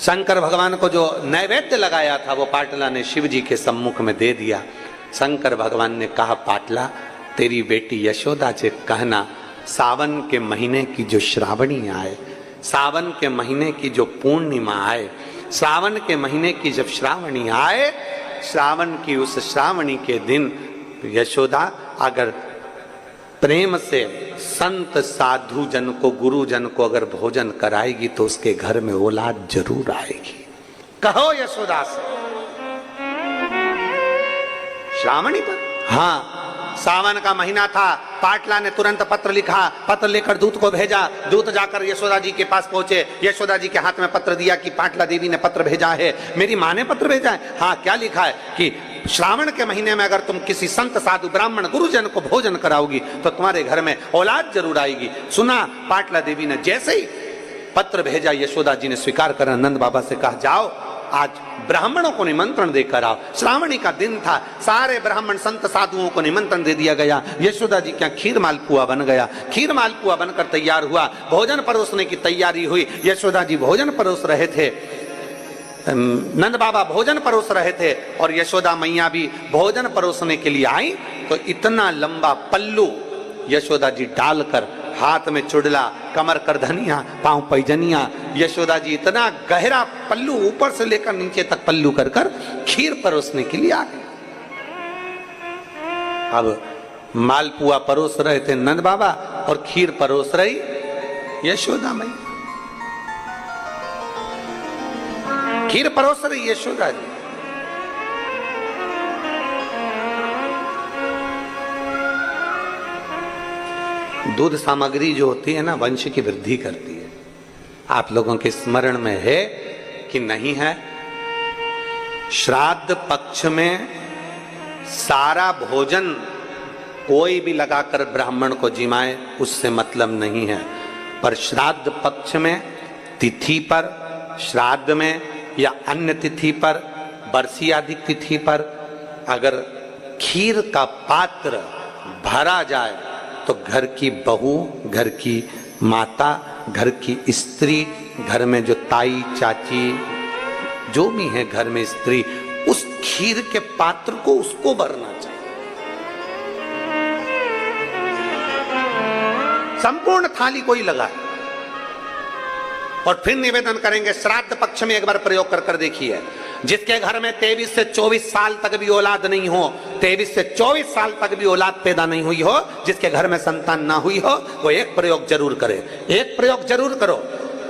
शंकर भगवान को जो नैवेद्य लगाया था वो पाटला ने शिव जी के सम्मुख में दे दिया। शंकर भगवान ने कहा, पाटला तेरी बेटी यशोदा से कहना सावन के महीने की जो श्रावणी आए, सावन के महीने की जो पूर्णिमा आए, सावन के महीने की जब श्रावणी आए, श्रावण की उस श्रावणी के दिन यशोदा अगर प्रेम से संत साधु जन को, गुरु जन को अगर भोजन कराएगी तो उसके घर में औलाद जरूर आएगी। कहो यशोदा से। श्रावणी पर, हाँ सावन का महीना था। पाटला ने तुरंत पत्र लिखा, पत्र लेकर दूत को भेजा। दूत जाकर यशोदा जी के पास पहुंचे। यशोदा जी के हाथ में पत्र दिया कि पाटला देवी ने पत्र भेजा है। मेरी माँ ने पत्र भेजा है? हाँ, क्या लिखा है कि श्रावण के महीने में अगर तुम किसी संत साधु ब्राह्मण गुरुजन को भोजन कराओगी तो तुम्हारे घर में औलाद जरूर आएगी। सुना, पाटला देवी ने जैसे ही पत्र भेजा, यशोदा जी ने स्वीकार कर नंद बाबा से कहा, जाओ आज ब्राह्मणों को निमंत्रण देकर आओ। श्रावणी का दिन था, सारे ब्राह्मण संत साधुओं को निमंत्रण दे दिया गया। यशोदा जी क्या खीर मालपुआ बन गया। खीर मालपुआ बनकर तैयार हुआ। भोजन परोसने की तैयारी हुई। यशोदा जी भोजन परोस रहे थे, नंद बाबा भोजन परोस रहे थे और यशोदा मैया भी भोजन परोसने के लिए आई। तो इतना लंबा पल्लू यशोदा जी डालकर, हाथ में चुड़ला, कमर करधनिया, पांव पैजनिया, यशोदा जी इतना गहरा पल्लू ऊपर से लेकर नीचे तक पल्लू कर कर खीर परोसने के लिए आ गए। अब मालपुआ परोस रहे थे नंद बाबा और खीर परोस रही यशोदा मैया। खीर परोस रही यशोदा जी। दूध सामग्री जो होती है ना, वंश की वृद्धि करती है। आप लोगों के स्मरण में है कि नहीं है? श्राद्ध पक्ष में सारा भोजन कोई भी लगाकर ब्राह्मण को जिमाए उससे मतलब नहीं है, पर श्राद्ध पक्ष में तिथि पर, श्राद्ध में या अन्य तिथि पर, बरसी आदि तिथि पर अगर खीर का पात्र भरा जाए तो घर की बहू, घर की माता, घर की स्त्री, घर में जो ताई चाची जो भी है घर में स्त्री, उस खीर के पात्र को उसको भरना चाहिए। संपूर्ण थाली कोई लगाए और फिर निवेदन करेंगे। श्राद्ध पक्ष में एक बार प्रयोग कर देखिए। जिसके घर में 23 से 24 साल तक भी औलाद नहीं हो, 23 से 24 साल तक भी औलाद पैदा नहीं हुई हो, जिसके घर में संतान ना हुई हो, वो एक प्रयोग जरूर करे। एक प्रयोग जरूर करो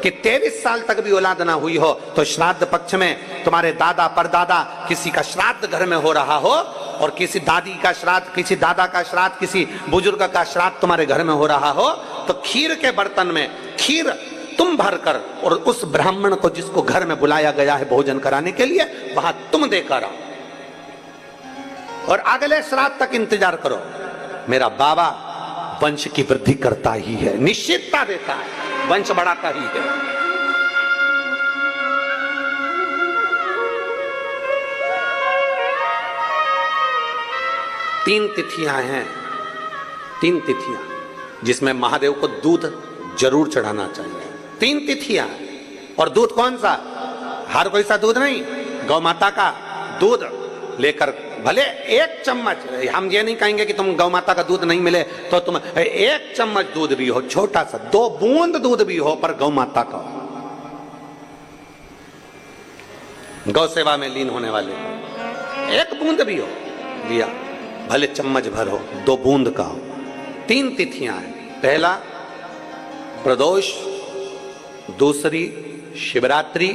कि 23 साल तक भी औलाद ना हुई हो तो श्राद्ध पक्ष में तुम्हारे दादा परदादा किसी का श्राद्ध घर में हो रहा हो और किसी दादी का श्राद्ध, किसी दादा का श्राद्ध, किसी बुजुर्ग का श्राद्ध तुम्हारे घर में हो रहा हो तो खीर के बर्तन में खीर तुम भरकर और उस ब्राह्मण को जिसको घर में बुलाया गया है भोजन कराने के लिए, वहां तुम देकर आओ और अगले श्राद्ध तक इंतजार करो। मेरा बाबा वंश की वृद्धि करता ही है, निश्चितता देता है, वंश बढ़ाता ही है। तीन तिथियां हैं, तीन तिथियां जिसमें महादेव को दूध जरूर चढ़ाना चाहिए। 3 तिथियां और दूध कौन सा? हर कोई सा दूध नहीं, गौ माता का दूध लेकर भले 1 चम्मच, हम ये नहीं कहेंगे कि तुम गौ माता का दूध नहीं मिले तो तुम 1 चम्मच दूध भी हो, छोटा सा 2 बूंद दूध भी हो, पर गौ माता का, गौ सेवा में लीन होने वाले 1 बूंद भी हो लिया, भले चम्मच भर हो, 2 बूंद का हो। 3 तिथियां हैं, पहला प्रदोष, दूसरी शिवरात्रि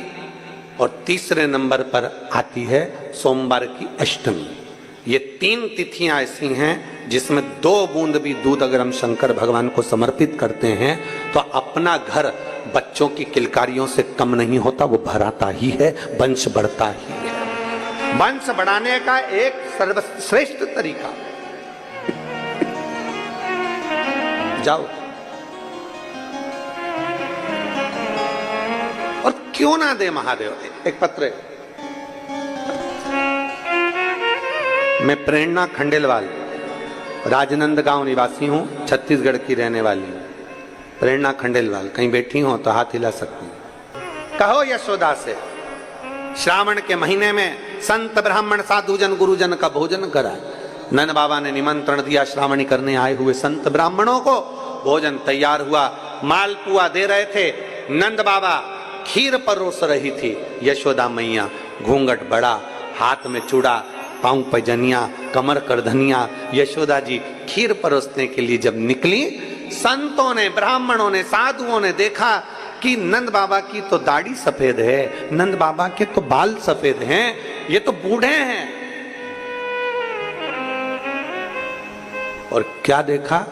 और तीसरे नंबर पर आती है सोमवार की अष्टमी। ये 3 तिथियां ऐसी हैं जिसमें 2 बूंद भी दूध अगर हम शंकर भगवान को समर्पित करते हैं तो अपना घर बच्चों की किलकारियों से कम नहीं होता, वो भराता ही है, वंश बढ़ता ही है। वंश बढ़ाने का एक सर्वश्रेष्ठ तरीका, जाओ और क्यों ना दे महादेव एक पत्र। मैं प्रेरणा खंडेलवाल राजनंदगांव निवासी हूं, छत्तीसगढ़ की रहने वाली हूं। प्रेरणा खंडेलवाल कहीं बैठी हो तो हाथ हिला सकती हूं। कहो यशोदा से श्रावण के महीने में संत ब्राह्मण साधुजन गुरुजन का भोजन कराए। नंद बाबा ने निमंत्रण दिया श्रावणी करने आए हुए संत ब्राह्मणों को। भोजन तैयार हुआ, मालपुआ दे रहे थे। नंद बाबा खीर परोस रही थी। यशोदा मैया घूंघट बड़ा, हाथ में चूड़ा, पांव पैजनिया, कमर करधनिया। यशोदा जी खीर परोसने के लिए जब निकली, संतों ने, ब्राह्मणों ने, साधुओं ने देखा कि नंद बाबा की तो दाढ़ी सफेद है, नंद बाबा के तो बाल सफेद हैं, ये तो बूढ़े हैं। और क्या देखा,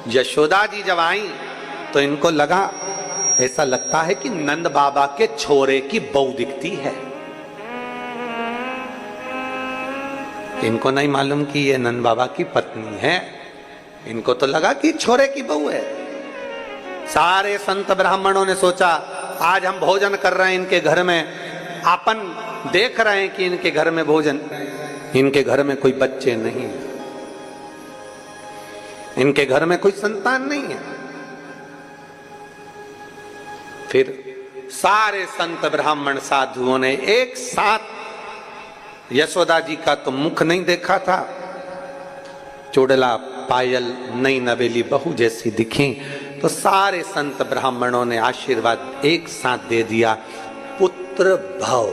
यशोदा जी जब आई तो इनको लगा, ऐसा लगता है कि नंद बाबा के छोरे की बहू दिखती है। इनको नहीं मालूम कि ये नंद बाबा की पत्नी है, इनको तो लगा कि छोरे की बहू है। सारे संत ब्राह्मणों ने सोचा, आज हम भोजन कर रहे हैं इनके घर में, अपन देख रहे हैं कि इनके घर में भोजन, इनके घर में कोई बच्चे नहीं है, इनके घर में कोई संतान नहीं है। फिर सारे संत ब्राह्मण साधुओं ने एक साथ, यशोदा जी का तो मुख नहीं देखा था, चुड़ला पायल नई नवेली बहू जैसी दिखी, तो सारे संत ब्राह्मणों ने आशीर्वाद एक साथ दे दिया, पुत्र भव।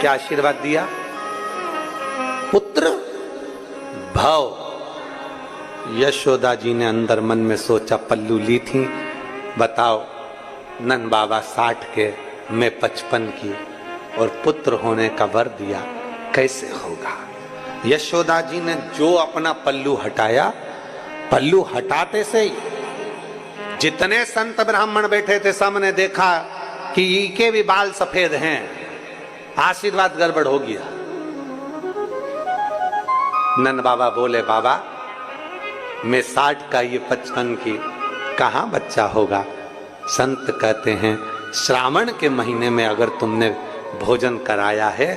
क्या आशीर्वाद दिया? पुत्र भव। यशोदा जी ने अंदर मन में सोचा, पल्लू ली थी, बताओ नंद बाबा 60 के, मैं 55 की, और पुत्र होने का वर दिया, कैसे होगा। यशोदा जी ने जो अपना पल्लू हटाया, पल्लू हटाते से ही जितने संत ब्राह्मण बैठे थे सब ने देखा कि इनके भी बाल सफेद हैं, आशीर्वाद गड़बड़ हो गया। नंद बाबा बोले, बाबा मैं 60 का, ये 55 की, कहां बच्चा होगा। संत कहते हैं, श्रावण के महीने में अगर तुमने भोजन कराया है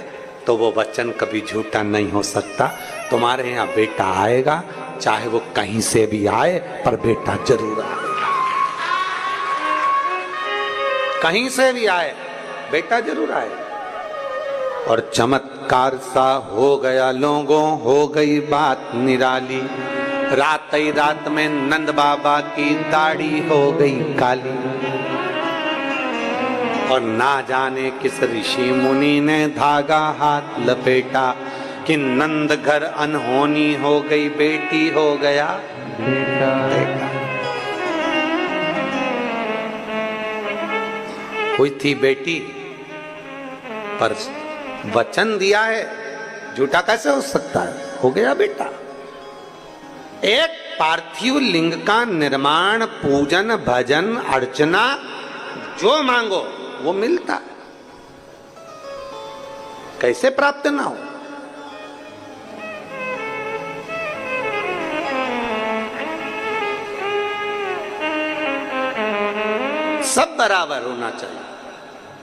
तो वो वचन कभी झूठा नहीं हो सकता। तुम्हारे यहाँ बेटा आएगा, चाहे वो कहीं से भी आए, पर बेटा जरूर आएगा। कहीं से भी आए, बेटा जरूर आए। और चमत्कार सा हो गया लोगों, हो गई बात निराली। रात ही रात में नंद बाबा की दाढ़ी हो गई काली। और ना जाने किस ऋषि मुनि ने धागा हाथ लपेटा कि नंद घर अनहोनी हो गई, बेटी हो गया बेटा। हुई थी बेटी, पर वचन दिया है, झूठा कैसे हो सकता है, हो गया बेटा। एक पार्थिव लिंग का निर्माण, पूजन, भजन, अर्चना, जो मांगो वो मिलता है, कैसे प्राप्त ना हो। सब बराबर होना चाहिए,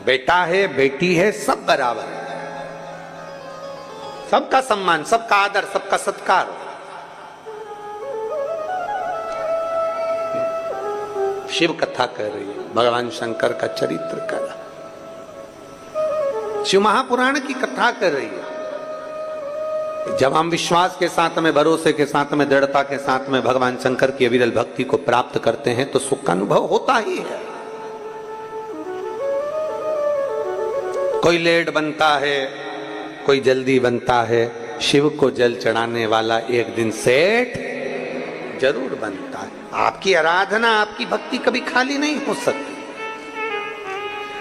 बेटा है बेटी है सब बराबर है, सबका सम्मान, सबका आदर, सबका सत्कार हो। शिव कथा कह रही है, भगवान शंकर का चरित्र कर रहा, शिव महापुराण की कथा कर रही है। जब हम विश्वास के साथ में, भरोसे के साथ में, दृढ़ता के साथ में भगवान शंकर की अविरल भक्ति को प्राप्त करते हैं तो सुख का अनुभव होता ही है। कोई लेट बनता है, कोई जल्दी बनता है, शिव को जल चढ़ाने वाला एक दिन सेठ जरूर बनता है। आपकी आराधना, आपकी भक्ति कभी खाली नहीं हो सकती।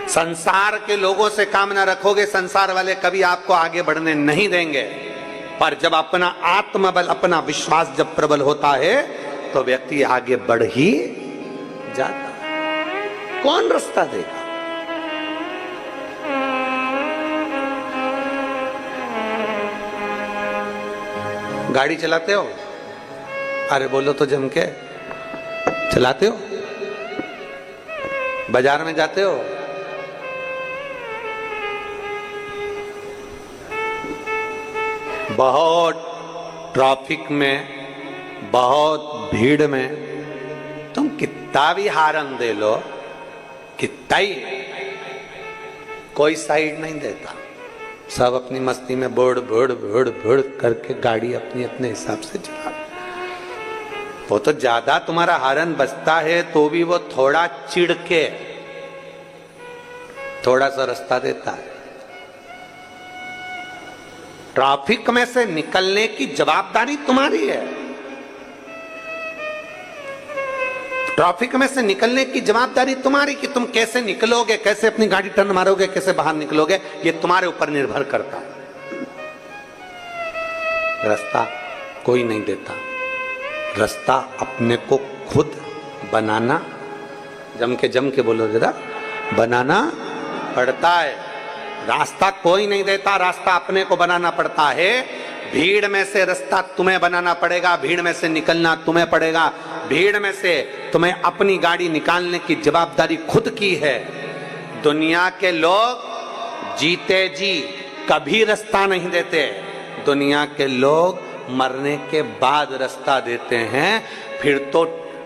संसार के लोगों से काम ना रखोगे, संसार वाले कभी आपको आगे बढ़ने नहीं देंगे। पर जब अपना आत्मबल, अपना विश्वास जब प्रबल होता है तो व्यक्ति आगे बढ़ ही जाता है। कौन रास्ता देगा? गाड़ी चलाते हो? अरे बोलो तो जम के। चलाते हो? बाजार में जाते हो? बहुत ट्रैफिक में, बहुत भीड़ में तुम कितना भी हारन दे लो, कितना ही कोई साइड नहीं देता, सब अपनी मस्ती में बोड़ बोड़ बोड़ बोड़ करके गाड़ी अपनी अपने हिसाब से चला। वो तो ज्यादा तुम्हारा हॉर्न बजता है तो भी वो थोड़ा चिढ़ के थोड़ा सा रास्ता देता है। ट्रैफिक में से निकलने की जवाबदारी तुम्हारी है। ट्रैफिक में से निकलने की जवाबदारी तुम्हारी कि तुम कैसे निकलोगे, कैसे अपनी गाड़ी टर्न मारोगे, कैसे बाहर निकलोगे, ये तुम्हारे ऊपर निर्भर करता है। रास्ता कोई नहीं देता, रास्ता अपने को खुद बनाना, जम के बोलो जरा, बनाना पड़ता है। रास्ता कोई नहीं देता, रास्ता अपने को बनाना पड़ता है। भीड़ में से रास्ता तुम्हें बनाना पड़ेगा, भीड़ में से निकलना तुम्हें पड़ेगा। भीड़ में से तुम्हें अपनी गाड़ी निकालने की जवाबदारी खुद की है। दुनिया के लोग जीते जी कभी रास्ता नहीं देते, दुनिया के लोग मरने के बाद रास्ता देते हैं। फिर तो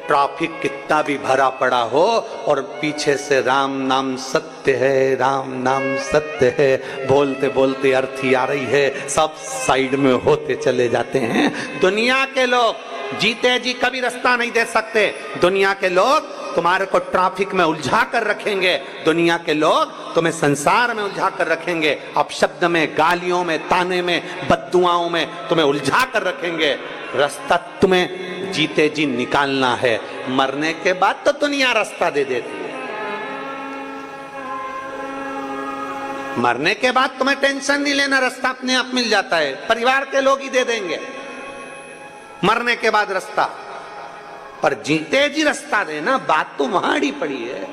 ट्रैफिक कितना भी भरा पड़ा हो और पीछे से राम नाम सत्य है, राम नाम सत्य है बोलते बोलते अर्थी आ रही है, सब साइड में होते चले जाते हैं। दुनिया के लोग जीते जी कभी रास्ता नहीं दे सकते। दुनिया के लोग तुम्हारे को ट्रैफिक में उलझा कर रखेंगे, दुनिया के लोग तुम्हें संसार में उलझा कर रखेंगे, अपशब्द में, गालियों में, ताने में, बद्दुआओं में तुम्हें उलझा कर रखेंगे। रास्ता तुम्हें जीते जी निकालना है, मरने के बाद तो दुनिया रास्ता दे देती है। मरने के बाद तुम्हें टेंशन नहीं लेना, रास्ता अपने आप मिल जाता है, परिवार के लोग ही दे देंगे मरने के बाद रास्ता। पर जीते जी रास्ता देना, बात तो वहां अड़ी पड़ी है।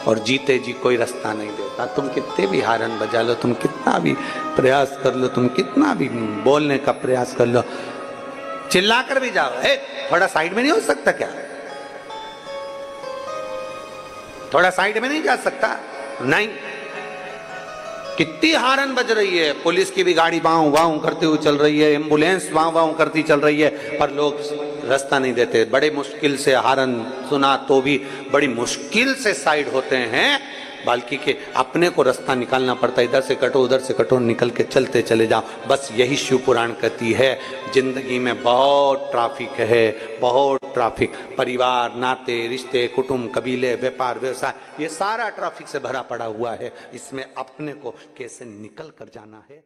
और जीते जी कोई रास्ता नहीं देता। तुम कितने भी हारन बजा लो, तुम कितना भी प्रयास कर लो, तुम कितना भी बोलने का प्रयास कर लो, चिल्ला कर भी जाओ, थोड़ा साइड में नहीं हो सकता क्या, थोड़ा साइड में नहीं जा सकता, नहीं। कितनी हारन बज रही है, पुलिस की भी गाड़ी वाऊ वाऊ करती हुई चल रही है, एम्बुलेंस वाऊ वाऊ करती चल रही है, पर लोग रास्ता नहीं देते। बड़े मुश्किल से हारन सुना तो भी बड़ी मुश्किल से साइड होते हैं, बल्कि के अपने को रास्ता निकालना पड़ता है। इधर से कटो उधर से कटो, निकल के चलते चले जाओ। बस यही शिव पुराण कहती है। जिंदगी में बहुत ट्रैफिक है, बहुत ट्रैफिक, परिवार, नाते, रिश्ते, कुटुंब, कबीले, व्यापार, व्यवसाय, ये सारा ट्रैफिक से भरा पड़ा हुआ है। इसमें अपने को कैसे निकल कर जाना है।